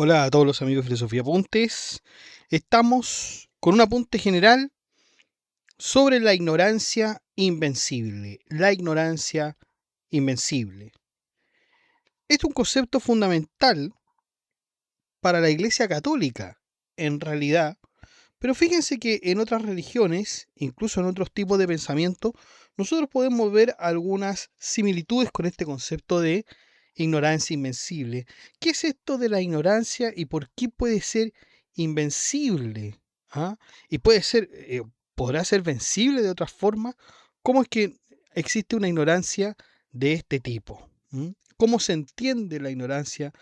Hola a todos los amigos de Filosofía Apuntes. Estamos con un apunte general sobre la ignorancia invencible. La ignorancia invencible. Este es un concepto fundamental para la Iglesia Católica, en realidad. Pero fíjense que en otras religiones, incluso en otros tipos de pensamiento, nosotros podemos ver algunas similitudes con este concepto de ignorancia invencible. ¿Qué es esto de la ignorancia y por qué puede ser invencible? ¿Ah? Y podrá ser vencible de otra forma. ¿Cómo es que existe una ignorancia de este tipo? ¿Cómo se entiende la ignorancia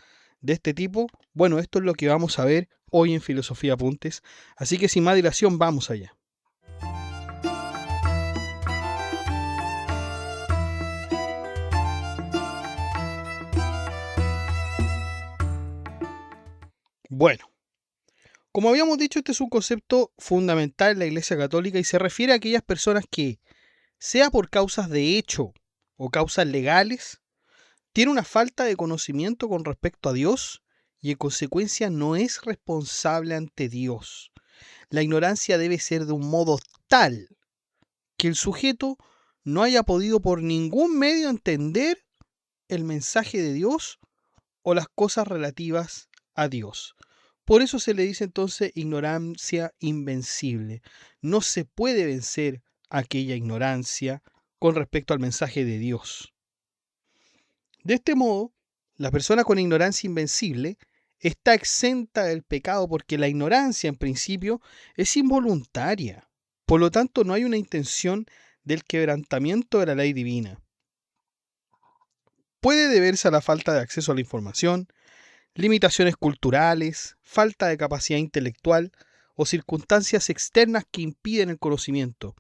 de este tipo? Bueno, esto es lo que vamos a ver hoy en Filosofía Apuntes. Así que sin más dilación, vamos allá. Bueno, como habíamos dicho, este es un concepto fundamental en la Iglesia Católica y se refiere a aquellas personas que, sea por causas de hecho o causas legales, tienen una falta de conocimiento con respecto a Dios y en consecuencia no es responsable ante Dios. La ignorancia debe ser de un modo tal que el sujeto no haya podido por ningún medio entender el mensaje de Dios o las cosas relativas a Dios. Por eso se le dice entonces ignorancia invencible. No se puede vencer aquella ignorancia con respecto al mensaje de Dios. De este modo, la persona con ignorancia invencible está exenta del pecado porque la ignorancia en principio es involuntaria. Por lo tanto, no hay una intención del quebrantamiento de la ley divina. Puede deberse a la falta de acceso a la información, limitaciones culturales, falta de capacidad intelectual o circunstancias externas que impiden el conocimiento.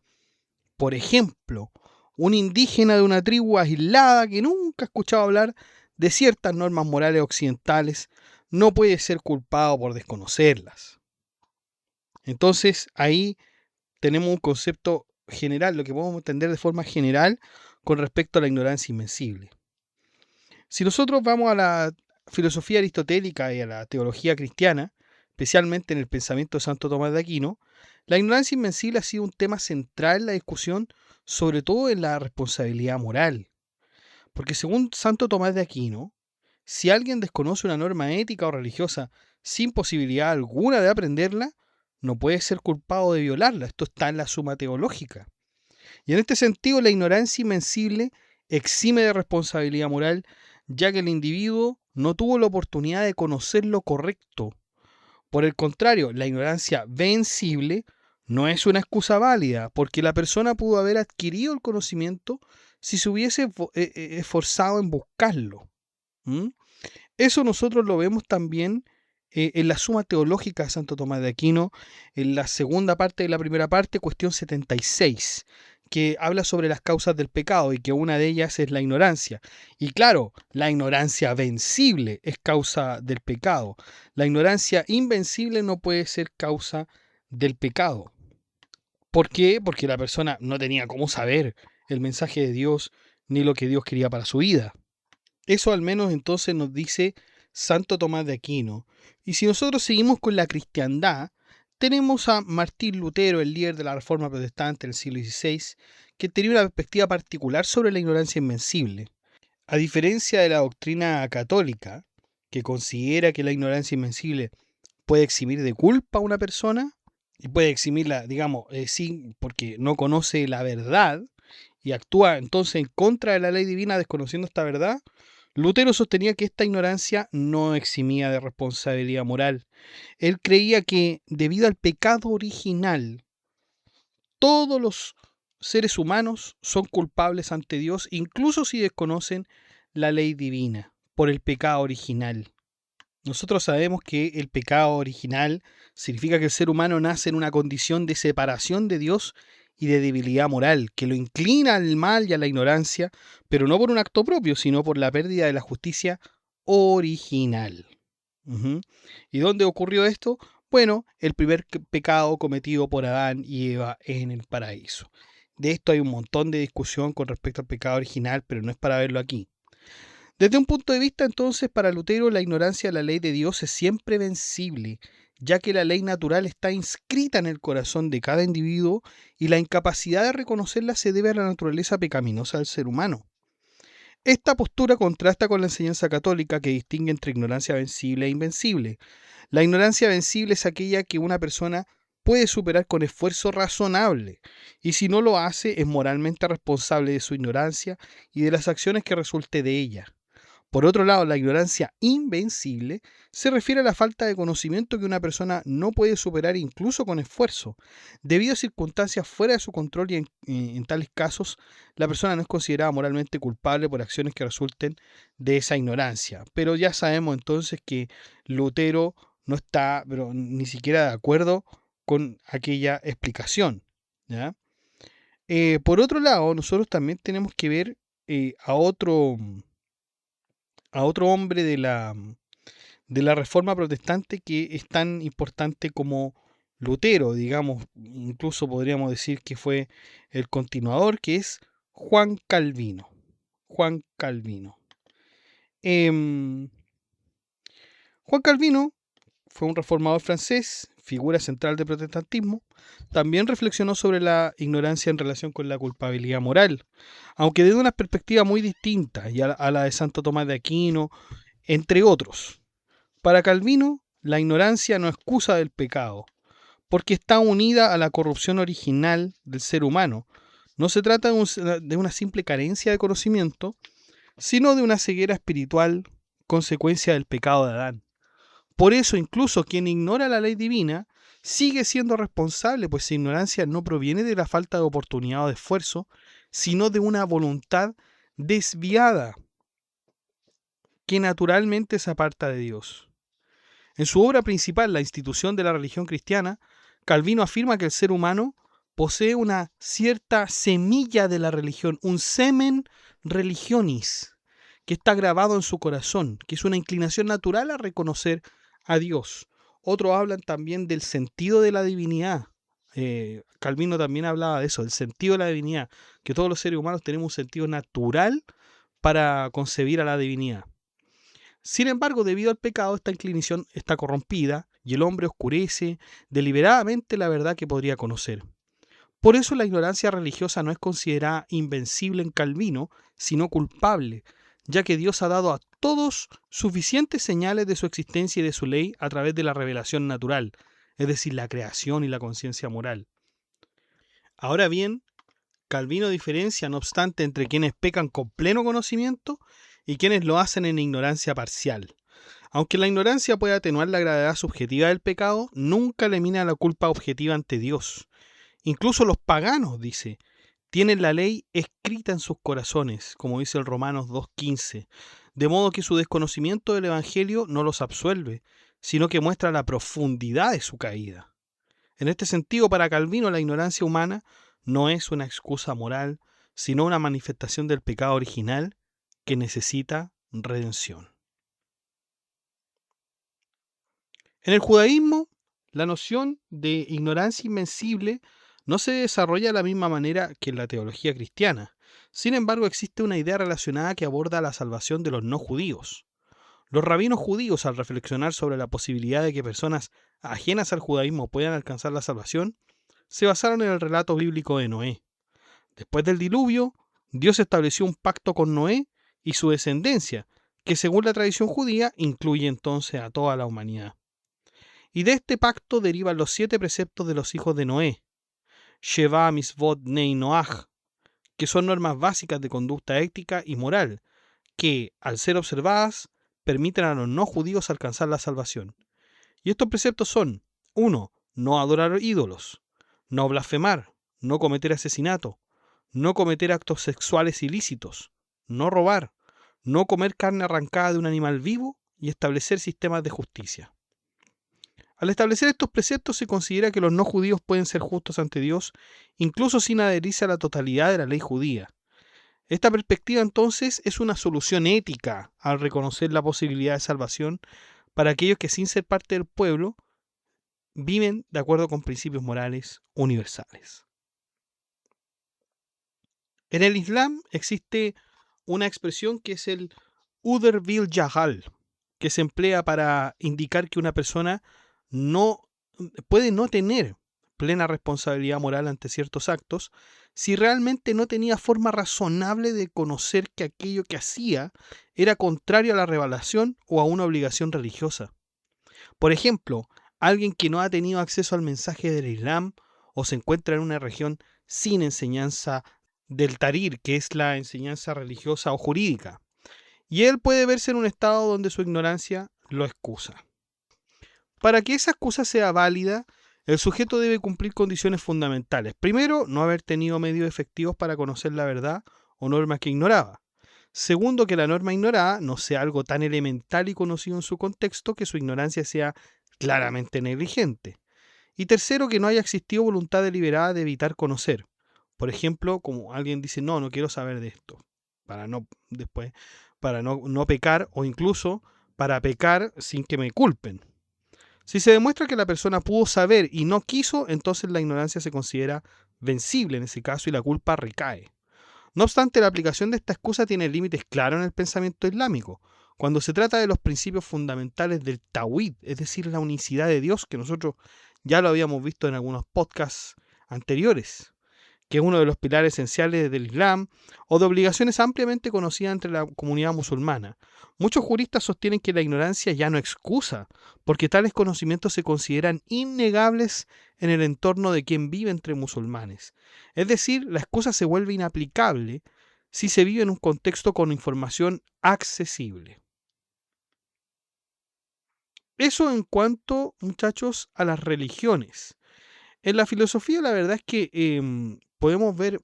Por ejemplo, un indígena de una tribu aislada que nunca ha escuchado hablar de ciertas normas morales occidentales no puede ser culpado por desconocerlas. Entonces, ahí tenemos un concepto general, lo que podemos entender de forma general con respecto a la ignorancia invencible. Si nosotros vamos a la filosofía aristotélica y a la teología cristiana, especialmente en el pensamiento de Santo Tomás de Aquino, la ignorancia invencible ha sido un tema central en la discusión, sobre todo en la responsabilidad moral. Porque según Santo Tomás de Aquino, si alguien desconoce una norma ética o religiosa sin posibilidad alguna de aprenderla, no puede ser culpado de violarla. Esto está en la Suma Teológica. Y en este sentido, la ignorancia invencible exime de responsabilidad moral, ya que el individuo no tuvo la oportunidad de conocer lo correcto. Por el contrario, la ignorancia vencible no es una excusa válida, porque la persona pudo haber adquirido el conocimiento si se hubiese esforzado en buscarlo. ¿Mm? Eso nosotros lo vemos también en la Suma Teológica de Santo Tomás de Aquino, en la segunda parte de la primera parte, cuestión 76, que habla sobre las causas del pecado y que una de ellas es la ignorancia. Y claro, la ignorancia vencible es causa del pecado. La ignorancia invencible no puede ser causa del pecado. ¿Por qué? Porque la persona no tenía cómo saber el mensaje de Dios ni lo que Dios quería para su vida. Eso al menos entonces nos dice Santo Tomás de Aquino. Y si nosotros seguimos con la cristiandad, tenemos a Martín Lutero, el líder de la Reforma Protestante del siglo XVI, que tenía una perspectiva particular sobre la ignorancia invencible. A diferencia de la doctrina católica, que considera que la ignorancia invencible puede eximir de culpa a una persona, y puede eximirla, digamos, sí, porque no conoce la verdad, y actúa entonces en contra de la ley divina desconociendo esta verdad, Lutero sostenía que esta ignorancia no eximía de responsabilidad moral. Él creía que, debido al pecado original, todos los seres humanos son culpables ante Dios, incluso si desconocen la ley divina, por el pecado original. Nosotros sabemos que el pecado original significa que el ser humano nace en una condición de separación de Dios y de debilidad moral, que lo inclina al mal y a la ignorancia, pero no por un acto propio, sino por la pérdida de la justicia original. ¿Y dónde ocurrió esto? Bueno, el primer pecado cometido por Adán y Eva en el paraíso. De esto hay un montón de discusión con respecto al pecado original, pero no es para verlo aquí. Desde un punto de vista, entonces, para Lutero, la ignorancia de la ley de Dios es siempre vencible, ya que la ley natural está inscrita en el corazón de cada individuo y la incapacidad de reconocerla se debe a la naturaleza pecaminosa del ser humano. Esta postura contrasta con la enseñanza católica que distingue entre ignorancia vencible e invencible. La ignorancia vencible es aquella que una persona puede superar con esfuerzo razonable, y si no lo hace es moralmente responsable de su ignorancia y de las acciones que resulte de ella. Por otro lado, la ignorancia invencible se refiere a la falta de conocimiento que una persona no puede superar incluso con esfuerzo, debido a circunstancias fuera de su control y en tales casos la persona no es considerada moralmente culpable por acciones que resulten de esa ignorancia. Pero ya sabemos entonces que Lutero no está pero ni siquiera de acuerdo con aquella explicación, ¿ya? Por otro lado, nosotros también tenemos que ver a otro hombre de la Reforma Protestante que es tan importante como Lutero, digamos, incluso podríamos decir que fue el continuador, que es Juan Calvino. Juan Calvino. Juan Calvino fue un reformador francés, figura central del protestantismo. También reflexionó sobre la ignorancia en relación con la culpabilidad moral, aunque desde una perspectiva muy distinta y a la de Santo Tomás de Aquino, entre otros. Para Calvino, la ignorancia no excusa del pecado, porque está unida a la corrupción original del ser humano. No se trata de una simple carencia de conocimiento, sino de una ceguera espiritual consecuencia del pecado de Adán. Por eso, incluso quien ignora la ley divina sigue siendo responsable, pues su ignorancia no proviene de la falta de oportunidad o de esfuerzo, sino de una voluntad desviada que naturalmente se aparta de Dios. En su obra principal, La institución de la religión cristiana, Calvino afirma que el ser humano posee una cierta semilla de la religión, un semen religionis, que está grabado en su corazón, que es una inclinación natural a reconocer a Dios. Otros hablan también del sentido de la divinidad. Calvino también hablaba de eso, del sentido de la divinidad, que todos los seres humanos tenemos un sentido natural para concebir a la divinidad. Sin embargo, debido al pecado, esta inclinación está corrompida y el hombre oscurece deliberadamente la verdad que podría conocer. Por eso la ignorancia religiosa no es considerada invencible en Calvino, sino culpable, ya que Dios ha dado a todos suficientes señales de su existencia y de su ley a través de la revelación natural, es decir, la creación y la conciencia moral. Ahora bien, Calvino diferencia, no obstante, entre quienes pecan con pleno conocimiento y quienes lo hacen en ignorancia parcial. Aunque la ignorancia puede atenuar la gravedad subjetiva del pecado, nunca elimina la culpa objetiva ante Dios. Incluso los paganos, dice, tienen la ley escrita en sus corazones, como dice el Romanos 2:15, de modo que su desconocimiento del Evangelio no los absuelve, sino que muestra la profundidad de su caída. En este sentido, para Calvino, la ignorancia humana no es una excusa moral, sino una manifestación del pecado original que necesita redención. En el judaísmo, la noción de ignorancia invencible no se desarrolla de la misma manera que en la teología cristiana. Sin embargo, existe una idea relacionada que aborda la salvación de los no judíos. Los rabinos judíos, al reflexionar sobre la posibilidad de que personas ajenas al judaísmo puedan alcanzar la salvación, se basaron en el relato bíblico de Noé. Después del diluvio, Dios estableció un pacto con Noé y su descendencia, que según la tradición judía incluye entonces a toda la humanidad. Y de este pacto derivan los 7 preceptos de los hijos de Noé, Sheva Misvot Nei Noach, que son normas básicas de conducta ética y moral, que, al ser observadas, permiten a los no judíos alcanzar la salvación. Y estos preceptos son: 1. No adorar ídolos, no blasfemar, no cometer asesinato, no cometer actos sexuales ilícitos, no robar, no comer carne arrancada de un animal vivo y establecer sistemas de justicia. Al establecer estos preceptos se considera que los no judíos pueden ser justos ante Dios, incluso sin adherirse a la totalidad de la ley judía. Esta perspectiva entonces es una solución ética al reconocer la posibilidad de salvación para aquellos que sin ser parte del pueblo viven de acuerdo con principios morales universales. En el Islam existe una expresión que es el Uder bil Jahal, que se emplea para indicar que una persona no puede no tener plena responsabilidad moral ante ciertos actos si realmente no tenía forma razonable de conocer que aquello que hacía era contrario a la revelación o a una obligación religiosa. Por ejemplo, alguien que no ha tenido acceso al mensaje del Islam o se encuentra en una región sin enseñanza del Tarir, que es la enseñanza religiosa o jurídica, y él puede verse en un estado donde su ignorancia lo excusa. Para que esa excusa sea válida, el sujeto debe cumplir condiciones fundamentales. Primero, no haber tenido medios efectivos para conocer la verdad o normas que ignoraba. Segundo, que la norma ignorada no sea algo tan elemental y conocido en su contexto que su ignorancia sea claramente negligente. Y tercero, que no haya existido voluntad deliberada de evitar conocer. Por ejemplo, como alguien dice, no, no quiero saber de esto, para no después, para no pecar o incluso para pecar sin que me culpen. Si se demuestra que la persona pudo saber y no quiso, entonces la ignorancia se considera vencible en ese caso y la culpa recae. No obstante, la aplicación de esta excusa tiene límites claros en el pensamiento islámico. Cuando se trata de los principios fundamentales del Tawhid, es decir, la unicidad de Dios, que nosotros ya lo habíamos visto en algunos podcasts anteriores, que es uno de los pilares esenciales del Islam, o de obligaciones ampliamente conocidas entre la comunidad musulmana. Muchos juristas sostienen que la ignorancia ya no excusa, porque tales conocimientos se consideran innegables en el entorno de quien vive entre musulmanes. Es decir, la excusa se vuelve inaplicable si se vive en un contexto con información accesible. Eso en cuanto, muchachos, a las religiones. En la filosofía, la verdad es que podemos ver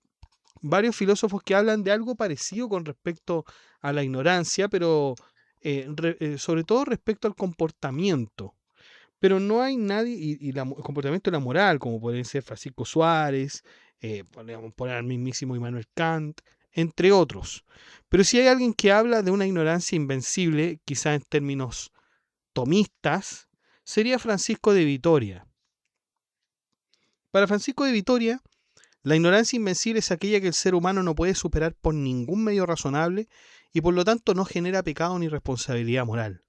varios filósofos que hablan de algo parecido con respecto a la ignorancia, pero sobre todo respecto al comportamiento. Pero no hay nadie, el comportamiento de la moral, como pueden ser Francisco Suárez, podríamos poner al mismísimo Immanuel Kant, entre otros. Pero si hay alguien que habla de una ignorancia invencible, quizá en términos tomistas, sería Francisco de Vitoria. Para Francisco de Vitoria, la ignorancia invencible es aquella que el ser humano no puede superar por ningún medio razonable y por lo tanto no genera pecado ni responsabilidad moral.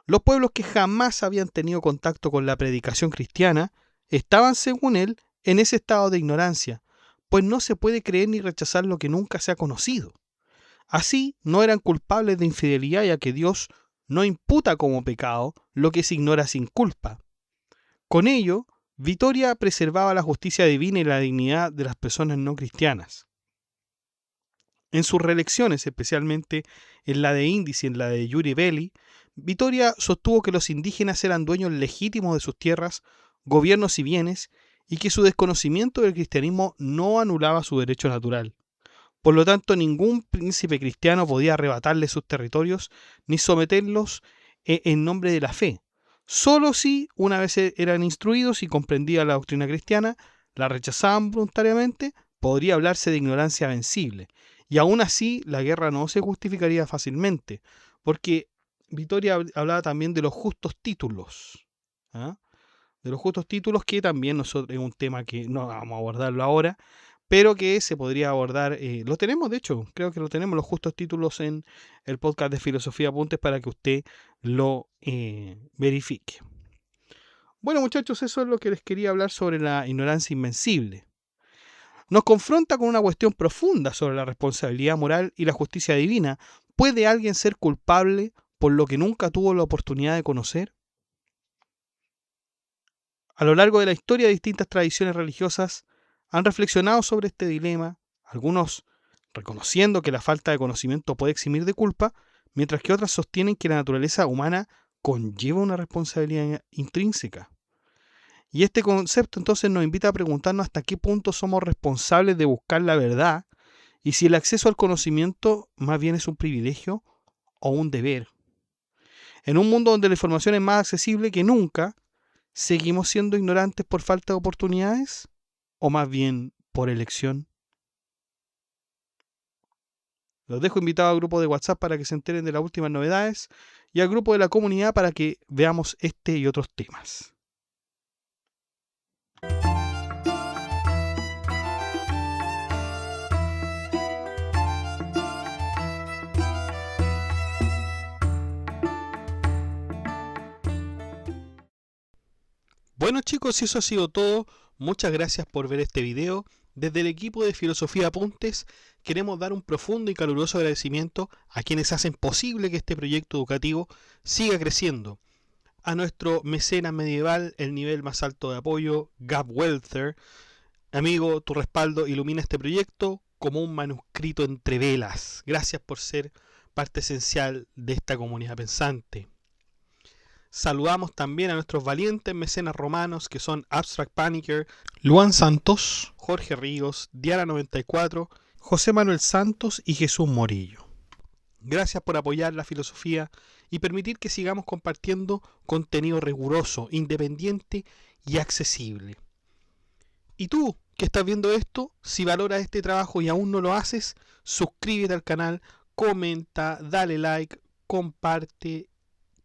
Los pueblos que jamás habían tenido contacto con la predicación cristiana estaban, según él, en ese estado de ignorancia, pues no se puede creer ni rechazar lo que nunca se ha conocido. Así, no eran culpables de infidelidad, ya que Dios no imputa como pecado lo que se ignora sin culpa. Con ello, Vitoria preservaba la justicia divina y la dignidad de las personas no cristianas. En sus reelecciones, especialmente en la de Índice y en la de Yuri Belli, Vitoria sostuvo que los indígenas eran dueños legítimos de sus tierras, gobiernos y bienes, y que su desconocimiento del cristianismo no anulaba su derecho natural. Por lo tanto, ningún príncipe cristiano podía arrebatarle sus territorios ni someterlos en nombre de la fe. Solo si, una vez eran instruidos y comprendía la doctrina cristiana, la rechazaban voluntariamente, podría hablarse de ignorancia vencible. Y aún así, la guerra no se justificaría fácilmente, porque Vitoria hablaba también de los justos títulos. ¿Ah? De los justos títulos, que también nosotros, es un tema que no vamos a abordarlo ahora, pero que se podría abordar, lo tenemos de hecho, creo que lo tenemos los justos títulos en el podcast de Filosofía Apuntes para que usted lo verifique. Bueno, muchachos, eso es lo que les quería hablar sobre la ignorancia invencible. Nos confronta con una cuestión profunda sobre la responsabilidad moral y la justicia divina. ¿Puede alguien ser culpable por lo que nunca tuvo la oportunidad de conocer? A lo largo de la historia, distintas tradiciones religiosas han reflexionado sobre este dilema, algunos reconociendo que la falta de conocimiento puede eximir de culpa, mientras que otras sostienen que la naturaleza humana conlleva una responsabilidad intrínseca. Y este concepto entonces nos invita a preguntarnos hasta qué punto somos responsables de buscar la verdad y si el acceso al conocimiento más bien es un privilegio o un deber. En un mundo donde la información es más accesible que nunca, ¿seguimos siendo ignorantes por falta de oportunidades o más bien por elección? Los dejo invitados al grupo de WhatsApp para que se enteren de las últimas novedades y al grupo de la comunidad para que veamos este y otros temas. Bueno chicos, eso ha sido todo. Muchas gracias por ver este video. Desde el equipo de Filosofía Apuntes queremos dar un profundo y caluroso agradecimiento a quienes hacen posible que este proyecto educativo siga creciendo. A nuestro mecenas medieval, el nivel más alto de apoyo, Gab Welther. Amigo, tu respaldo ilumina este proyecto como un manuscrito entre velas. Gracias por ser parte esencial de esta comunidad pensante. Saludamos también a nuestros valientes mecenas romanos que son Abstract Panicker, Luan Santos, Jorge Ríos, Diana94, José Manuel Santos y Jesús Morillo. Gracias por apoyar la filosofía y permitir que sigamos compartiendo contenido riguroso, independiente y accesible. Y tú, que estás viendo esto, si valoras este trabajo y aún no lo haces, suscríbete al canal, comenta, dale like, comparte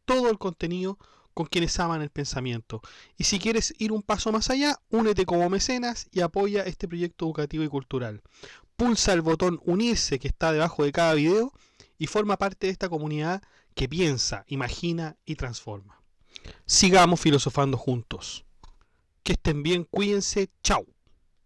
todo el contenido con quienes aman el pensamiento. Y si quieres ir un paso más allá, únete como mecenas y apoya este proyecto educativo y cultural. Pulsa el botón unirse que está debajo de cada video y forma parte de esta comunidad que piensa, imagina y transforma. Sigamos filosofando juntos. Que estén bien, cuídense, chao.